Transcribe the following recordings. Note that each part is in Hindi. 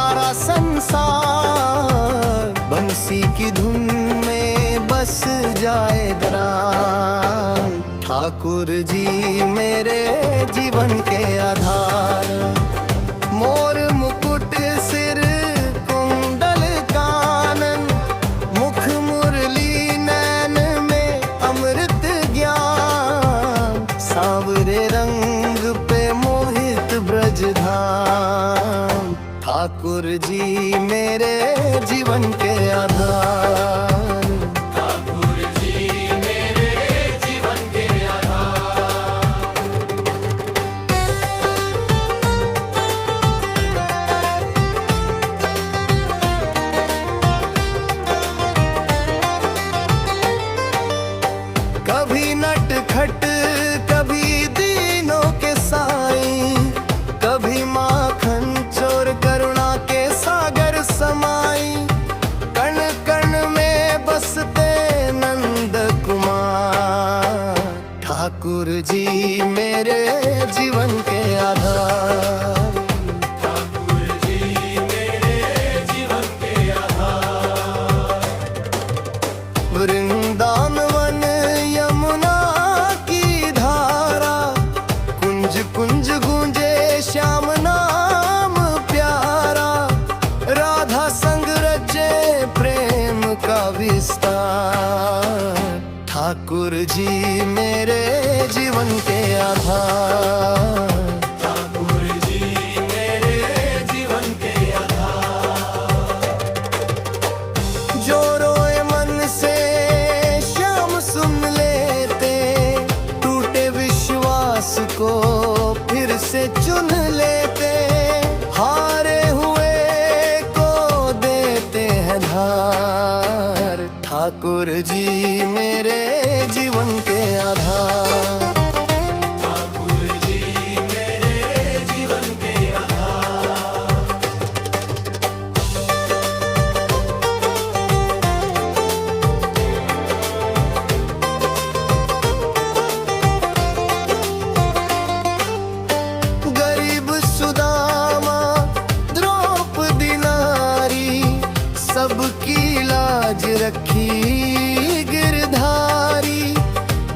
सारा संसार बंसी की धुन में बस जाए ग्राम। ठाकुर जी मेरे जीवन के आधार, मोर मुकुट सिर कुंडल कानन, मुख मुरली नैन में अमृत ज्ञान, सांवरे रंग पे मोहित ब्रज धाम। ठाकुर जी मेरे जीवन के आधार। कभी नटखट कभी दीनों के साईं, कभी माखन चोर करुणा के सागर समाई। कण कण में बसते नंद कुमार, ठाकुर जी मेरे जीवन के आधार। वृंदावन यमुना की धारा, कुंज कुंज गूंजे श्याम नाम प्यारा। राधा संग रचे प्रेम का विस्तार, ठाकुर जी मेरे जीवन के आधार। को फिर से चुन लेते, हारे हुए को देते हैं धार। ठाकुर जी मेरे जीवन के आधार। ठाकुर जी मेरे जीवन के आधार। सबकी लाज रखी गिरधारी,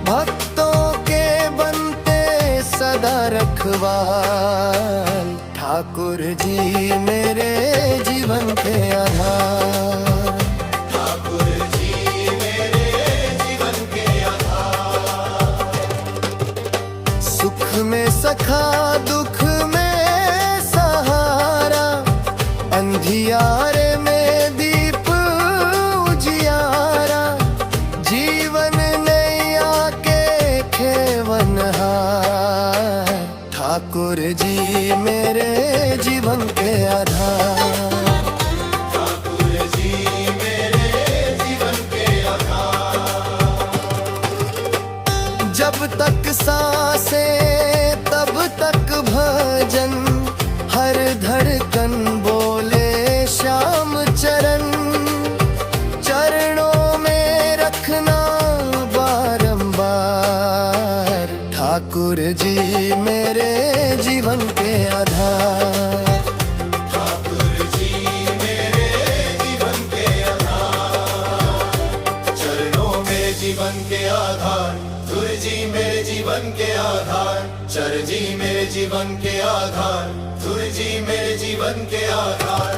भक्तों के बनते सदा रखवाल। ठाकुर जी मेरे जीवन के आधार। ठाकुर जी मेरे जीवन के आधार। सुख में सखा दुख में सहारा, अंधियारे में ठाकुर जी मेरे जीवन के आधार। ठाकुर जी मेरे जीवन के आधार। जब तक सांसें तब तक भजन, हर धड़कन बोले श्याम चरण। चरणों में रखना बारंबार, ठाकुर जी मेरे जीवन के आधार। ठाकुर जी मेरे जीवन के आधार। चरणों में जीवन के आधार, ठाकुर जी मेरे जीवन के आधार। चर जी मेरे जीवन के आधार, ठाकुर जी मेरे जीवन के आधार।